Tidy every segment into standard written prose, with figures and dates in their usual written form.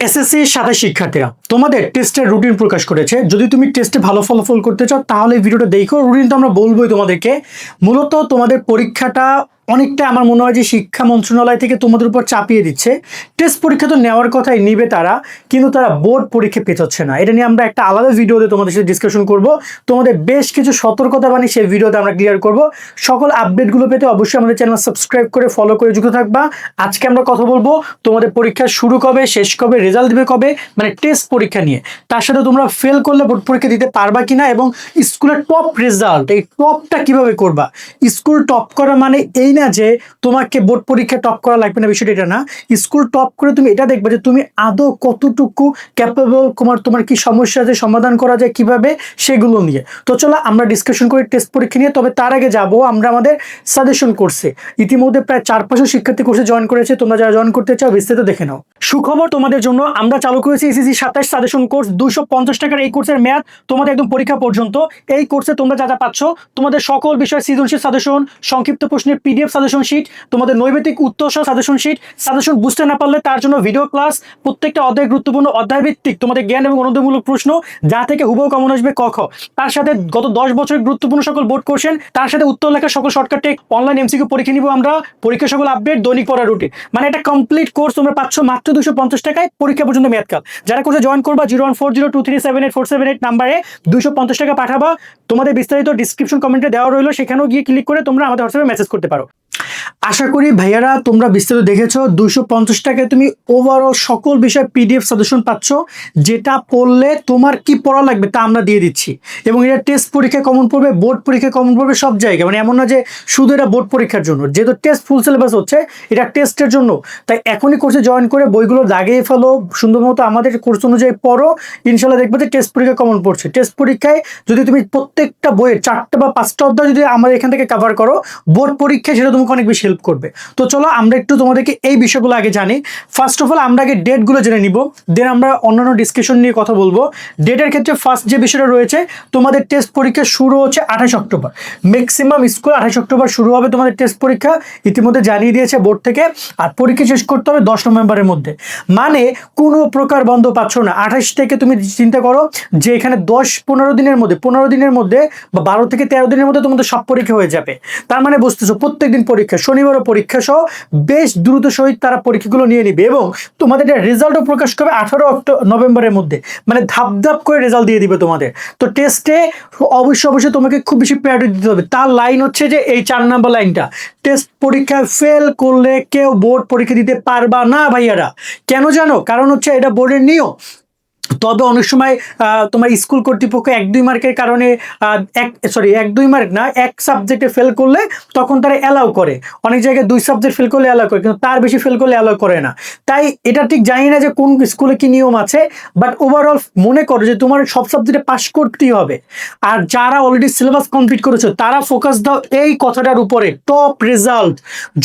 SSC সাথে শিক্ষার্থীরা তোমাদের টেস্টের রুটিন প্রকাশ করেছে। যদি তুমি টেস্টে ভালো ফলাফল করতে চাও তাহলে ভিডিওটা দেখো। রুটিন তো আমরা বলবোই তোমাদেরকে। মূলত তোমাদের পরীক্ষাটা অনেকটা আমার মনে হয় যে শিক্ষা মন্ত্রণালয় থেকে তোমাদের উপর চাপিয়ে দিচ্ছে। টেস্ট পরীক্ষা তো নেওয়ার কথাই নিবে তারা, কিন্তু তারা বোর্ড পরীক্ষা পেছাচ্ছে না। এটা নিয়ে আমরা একটা আলাদা ভিডিওতে তোমাদের সাথে ডিসকাশন করব। তোমাদের বেশ কিছু সতর্কতা বাণী সেই ভিডিওতে আমরা ক্লিয়ার করব। সকল আপডেটগুলো পেতে অবশ্যই আমাদের চ্যানেল সাবস্ক্রাইব করে ফলো করে যুক্ত থাকবা। আজকে আমরা কথা বলবো তোমাদের পরীক্ষা শুরু কবে, শেষ কবে, রেজাল্ট দিবে কবে, মানে টেস্ট পরীক্ষা নিয়ে। তার সাথে তোমরা ফেল করলে বোর্ড পরীক্ষা দিতে পারবা কিনা, এবং স্কুলের টপ রেজাল্ট, এই টপটা কিভাবে করবা। স্কুল টপ করা মানে এই না যে তোমাকে বোর্ড পরীক্ষা টপ করা লাগবে না, বিষয়টা এটা না। স্কুল টপ করে তুমি এটা দেখবে যে তুমি আদৌ কতটুকু ক্যাপেবল, তোমার কি সমস্যা আছে, সমাধান করা যায় কিভাবে, সেগুলো নিয়ে। তো চলো আমরা ডিসকাশন করি টেস্ট পরীক্ষা নিয়ে। তবে তার আগে যাব আমরা আমাদের সাজেশন কোর্সে। ইতিমধ্যে প্রায় 4-500 শিক্ষার্থী কোর্সে জয়েন করেছে। তোমরা যারা জয়েন করতে চাও বিস্তারিত দেখে নাও। সুখবর তোমাদের জন্য, আমরা চালু করেছি এসএসসি 27 সাজেশন কোর্স। 250 টাকার এই কোর্সের মেয়াদ তোমাদের একদম পরীক্ষা পর্যন্ত। এই কোর্সে তোমরা যা যা পাচ্ছ, তোমাদের সকল বিষয় সৃজনশীল সাজেশন, সংক্ষিপ্ত প্রশ্নের পিডিএফ সাজেশন শিট, তোমাদের নৈবেদিক উত্তর সহ সাজেশন শিট, সাজেশন বুঝতে না পারলে তার জন্য ভিডিও ক্লাস, প্রত্যেকটা অধ্যায় গুরুত্বপূর্ণ অধ্যায় ভিত্তিক তোমাদের জ্ঞান এবং অনুদ্বমূলক প্রশ্ন, যা থেকে হুবহু কমন আসবে ক খ। তার সাথে গত 10 বছরের গুরুত্বপূর্ণ সকল বোর্ড কোশ্চেন, তার সাথে উত্তর লেখার সকল শর্টকাট টেক, অনলাইন এমসিকিউ পরীক্ষা নিব আমরা, পরীক্ষা সকল আপডেট, দৈনিক পড়া রুটিন, মানে একটা কমপ্লিট কোর্স তোমরা পাচ্ছ মাত্র 250 টাকায় পরীক্ষা পর্যন্ত মেয়াদকাল। যারা কোর্সে জয়েন করবা 01402378478 নাম্বারে 250 টাকা পাঠাবা। তোমাদের বিস্তারিত ডিসক্রিপশন কমেন্টে দেওয়া রইলো, সেখানেও গিয়ে ক্লিক করে তোমরা আমাদের হোয়াটসঅ্যাপে মেসেজ করতে পারো। আশা করি ভাইয়ারা তোমরা বিস্তারিত দেখেছো। 250 টাকায় তুমি ওভারঅল সকল বিষয় পিডিএফ সাজেশন পাচ্ছ, যেটা পড়লে তোমার কি পড়া লাগবে তা আমরা দিয়ে দিচ্ছি। এবং এটা টেস্ট পরীক্ষায় কমন পড়বে, বোর্ড পরীক্ষায় কমন পড়বে, সব জায়গায়। মানে এমন না যে শুধু এটা বোর্ড পরীক্ষার জন্য, যেহেতু টেস্ট ফুল সিলেবাস হচ্ছে, এটা টেস্টের জন্য। তাই এখনই কোর্সে জয়েন করে বইগুলো দাগিয়ে ফেলো, সুন্দর মতো আমাদের কোর্স অনুযায়ী পড়ো। ইনশাল্লাহ দেখবে যে টেস্ট পরীক্ষা কমন পড়ছে। টেস্ট পরীক্ষায় যদি তুমি প্রত্যেকটা বইয়ের 4টা বা 5টা অধ্যায় যদি আমাদের এখান থেকে কভার করো, বোর্ড পরীক্ষায় সেটা তোমাকে অনেক বেশি হেল্প করবে। তো চলো আমরা একটু তোমাদেরকে এই বিষয়গুলো আগে জানি। ফার্স্ট অফ অল আমরা আগে ডেটগুলো জেনে নিব, দেন আমরা অন্যান্য ডিসকাশন নিয়ে কথা বলবো। ডেটের ক্ষেত্রে ফার্স্ট যে বিষয়টা রয়েছে, তোমাদের টেস্ট পরীক্ষা শুরু হচ্ছে 28 অক্টোবর। ম্যাক্সিমাম স্কুল 28 অক্টোবর শুরু হবে তোমাদের টেস্ট পরীক্ষা, ইতিমধ্যে জানিয়ে দিয়েছে বোর্ড থেকে। আর পরীক্ষা শেষ করতে হবে 10 নভেম্বরের মধ্যে। মানে কোনো প্রকার বন্ধ পাচ্ছ না। 28 থেকে তুমি চিন্তা করো যে এখানে 10-15 দিনের মধ্যে, 15 দিনের মধ্যে বা 12 থেকে 13 দিনের মধ্যে তোমাদের সব পরীক্ষা হয়ে যাবে। তার মানে বুঝতেছো প্রত্যেক দিন পরীক্ষা, শনিবারও পরীক্ষা সহ বেশ দ্রুত সহিত তারা পরীক্ষাগুলো নিয়ে নিবে। এবং তোমাদের রেজাল্টও প্রকাশ করবে 18 নভেম্বরের মধ্যে, মানে ধাপ ধাপ করে রেজাল্ট দিয়ে দিবে তোমাদের। তো টেস্টে অবশ্যই তোমাকে খুব বেশি প্রায়োরিটি দিতে হবে। তার লাইন হচ্ছে যে এই 4 নম্বর লাইনটা, টেস্ট পরীক্ষায় ফেল করলে কেউ বোর্ড পরীক্ষা দিতে পারবা না ভাইয়ারা। কেন জানো? কারণ হচ্ছে এটা বোর্ডের নিয়ম। তবে অনেক সময় তোমার স্কুল কর্তৃপক্ষ 1-2 মার্কের কারণে 1-2 মার্ক না, এক সাবজেক্টে ফেল করলে তখন তারা অ্যালাউ করে। অনেক জায়গায় 2 সাবজেক্ট ফেল করলে অ্যালাউ করে, কিন্তু তার বেশি ফেল করলে অ্যালাউ করে না। তাই এটা ঠিক জানি না যে কোন স্কুলে কি নিয়ম আছে, বাট ওভারঅল মনে করো যে তোমার সব সাবজেক্টে পাস করতেই হবে। আর যারা অলরেডি সিলেবাস কমপ্লিট করেছো তারা ফোকাস দাও এই কথাটার উপরে, টপ রেজাল্ট।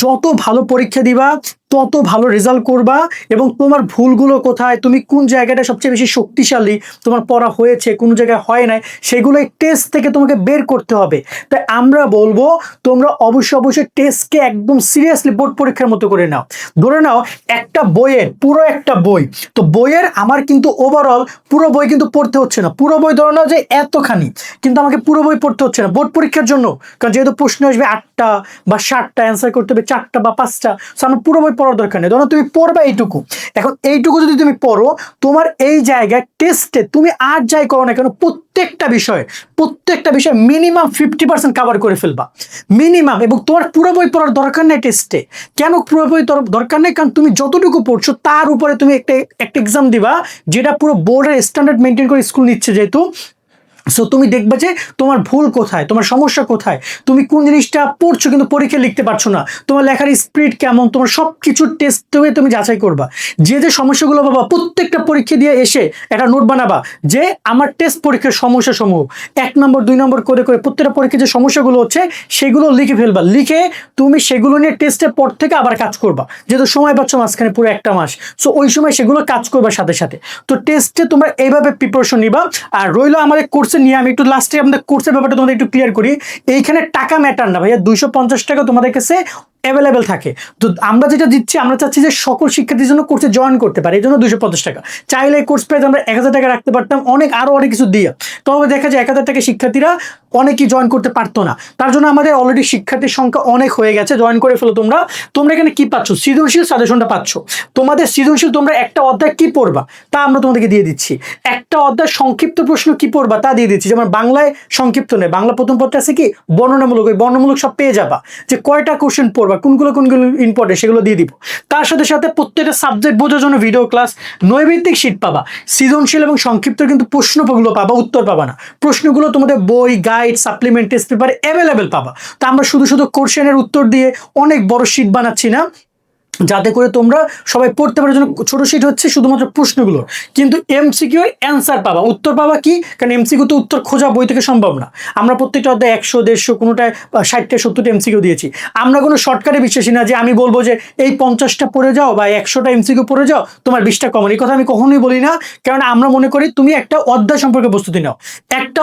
যত ভালো পরীক্ষা দিবা তত ভালো রেজাল্ট করবা। এবং তোমার ভুলগুলো কোথায়, তুমি কোন জায়গাটা সবচেয়ে বেশি শক্তিশালী, তোমার পড়া হয়েছে, কোন জায়গায় হয় নাই, সেগুলো টেস্ট থেকে তোমাকে বের করতে হবে। তাই আমরা বলবো তোমরা অবশ্যই টেস্টকে একদম সিরিয়াসলি বোর্ড পরীক্ষার মতো করে নাও। ধরে নাও একটা বইয়ের, পুরো একটা বই, তো বইয়ের আমার কিন্তু ওভারঅল পুরো বই কিন্তু পড়তে হচ্ছে না। পুরো বই ধরে নাও যে এতখানি, কিন্তু আমাকে পুরো বই পড়তে হচ্ছে না বোর্ড পরীক্ষার জন্য। কারণ যেহেতু প্রশ্ন আসবে 8টা বা 7টা, অ্যান্সার করতে হবে 4টা বা 5টা, সো আমার পুরো বই পড়ার দরকার নেই। ধরো তুমি পড়বা এইটুকু। এখন এইটুকু যদি তুমি পড়ো, তোমার এই জায়গায় টেস্টে তুমি আর যাই করো না কেন, প্রত্যেকটা বিষয় মিনিমাম 50% কভার করে ফেলবা, মিনিমাম। এবং তোমার পুরো বই পড়ার দরকার নেই টেস্টে। কেন পুরো বই দরকার নেই? কারণ তুমি যতটুকু পড়ছো তার উপরে তুমি একটা এক্সাম দিবা, যেটা পুরো বোর্ডের স্ট্যান্ডার্ড মেনটেন করে স্কুল নিচ্ছে যেহেতু। সো তুমি দেখবে যে তোমার ভুল কোথায়, তোমার সমস্যা কোথায়, তুমি কোন জিনিসটা পড়ছো কিন্তু পরীক্ষা লিখতে পারছো না, তোমার লেখার স্পিড কেমন, তোমার সব কিছু টেস্ট হয়ে তুমি যাচাই করবা। যে সমস্যাগুলো পাবা প্রত্যেকটা পরীক্ষা দিয়ে এসে একটা নোট বানাবা যে আমার টেস্ট পরীক্ষার সমস্যা সমূহ 1 নম্বর 2 নম্বর করে প্রত্যেকটা পরীক্ষার যে সমস্যাগুলো হচ্ছে সেগুলো লিখে ফেলবা। লিখে তুমি সেগুলো নিয়ে টেস্টের পর থেকে আবার কাজ করবা, যেহেতু সময় পাচ্ছ মাঝখানে পুরো 1টা মাস। সো ওই সময় সেগুলো কাজ করবা সাথে সাথে। তো টেস্টে তোমরা এইভাবে প্রিপারেশন নিবা। আর রইলো আমাদের কোর্স নিয়ে আমি একটু লাস্টে আমাদের কোর্সের ব্যাপারটা তোমাদের একটু ক্লিয়ার করি। এইখানে টাকা ম্যাটার না ভাইয়া। 250 টাকা তোমাদের কাছে অ্যাভেলেবেল থাকে। তো আমরা যেটা দিচ্ছি, আমরা চাচ্ছি যে সকল শিক্ষার্থীর জন্য কোর্সে জয়েন করতে পারে, এই জন্য 250 টাকা। চাইলে কোর্স প্রাইস আমরা 1000 টাকা রাখতে পারতাম, আরো অনেক কিছু দিয়ে। তবে দেখা যায় 1000 টাকা শিক্ষার্থীরা অনেকেই জয়েন করতে পারতো না। তার জন্য আমাদের অলরেডি শিক্ষার্থীর সংখ্যা অনেক হয়ে গেছে, জয়েন করে ফেলো তোমরা। তোমরা এখানে কি পাচ্ছ? সৃজনশীল সাজেশনটা পাচ্ছ। তোমাদের সৃজনশীল তোমরা একটা অধ্যায় কি পড়বা তা আমরা তোমাদেরকে দিয়ে দিচ্ছি। একটা অধ্যায় সংক্ষিপ্ত প্রশ্ন কি পড়বা তা দিয়ে দিচ্ছি। যেমন বাংলায় সংক্ষিপ্ত নেই, বাংলা প্রথম পত্রে আছে কি বর্ণনামূলক, ওই বর্ণনামূলক সব পেয়ে যাবা, যে কয়টা কোশ্চেন পড়বা, কোনগুলো ইম্পর্টেন্ট সেগুলো দিয়ে দিব। তার সাথে সাথে প্রত্যেকটা সাবজেক্ট বোঝার জন্য ভিডিও ক্লাস, নৈর্ভিত্তিক শীট পাবা। সৃজনশীল এবং সংক্ষিপ্ত কিন্তু প্রশ্নগুলো পাবা, উত্তর পাবা না। প্রশ্নগুলো তোমাদের বই, guide, supplement, test paper available পাবা। তো আমরা শুধু শুধু কোশ্চেনের উত্তর দিয়ে অনেক বড় শীট বানাচ্ছি না, যাতে করে তোমরা সবাই পড়তে পারার জন্য। ছোট শীট হচ্ছে শুধুমাত্র প্রশ্নগুলো, কিন্তু এমসিকিউ এর অ্যান্সার পাবা, উত্তর পাবা কি, কারণ এমসিকিউ তো উত্তর খোঁজা বই থেকে সম্ভব না। আমরা প্রত্যেকটা অধ্যায় 100, 150, কোনোটায় 60টা 70টা এমসিকিউ দিয়েছি। আমরা কোনো শর্টকাটে বিশ্বাসী না যে আমি বলবো যে এই 50টা পড়ে যাও বা 100টা এমসিকিউ পড়ে যাও, তোমার 20টা কমন। এই কথা আমি কখনোই বলি না, কারণ আমরা মনে করি তুমি একটা অধ্যায় সম্পর্কে প্রস্তুতি নাও। একটা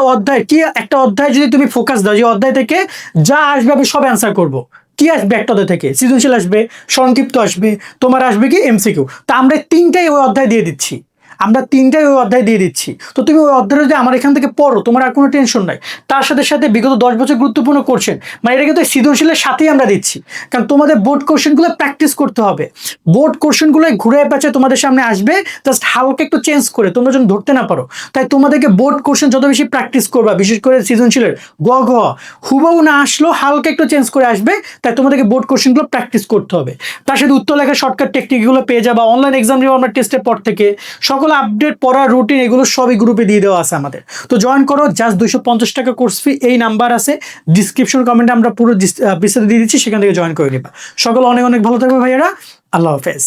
অধ্যায় যদি তুমি ফোকাস দাও, যে অধ্যায় থেকে যা আসবে আমি সব অ্যান্সার করবো। কি আসবে একটা অধ্যায় থেকে? সৃজনশীল আসবে, সংক্ষিপ্ত আসবে, তোমার আসবে কি এমসিকিউ। তা আমরা তিনটাই ওই অধ্যায় দিয়ে দিচ্ছি, তো তুমি ওই অধ্যায় যদি আমার এখান থেকে পড়ো, তোমার আর কোনো টেনশন নাই। তার সাথে সাথে বিগত 10 বছর গুরুত্বপূর্ণ কোশ্চেন, মানে এটা কিন্তু সৃজনশীলের সাথেই আমরা দিচ্ছি। কারণ তোমাদের বোর্ড কোশ্চেনগুলো প্র্যাকটিস করতে হবে। বোর্ড কোশ্চেনগুলো ঘুরে পেঁচে তোমাদের সামনে আসবে, জাস্ট হালকা একটু চেঞ্জ করে, তোমরা যেন ধরতে না পারো। তাই তোমাদেরকে বোর্ড কোশ্চেন যত বেশি প্র্যাকটিস করবা, বিশেষ করে সৃজনশীলের গ হুবহু না আসলেও হালকা একটু চেঞ্জ করে আসবে। তাই তোমাদেরকে বোর্ড কোশ্চেনগুলো প্র্যাকটিস করতে হবে। তার সাথে উত্তর লেখার শর্টকাট টেকনিকগুলো পেয়ে যাবা। অনলাইন এক্সাম নিয়েও আমরা টেস্টের পর থেকে সকল আপডেট, পড়ার রুটিন, এগুলো সবই গ্রুপে দিয়ে দেওয়া আছে আমাদের। তো জয়েন করো, জাস্ট 250 টাকা কোর্স ফি। এই নাম্বার আছে ডিসক্রিপশন কমেন্টে, আমরা পুরো বিস্তারিত দিয়ে দিচ্ছি, সেখান থেকে জয়েন করে নিবা। সকল অনেক অনেক ভালো থাকবে ভাইয়েরা। আল্লাহ হাফেজ।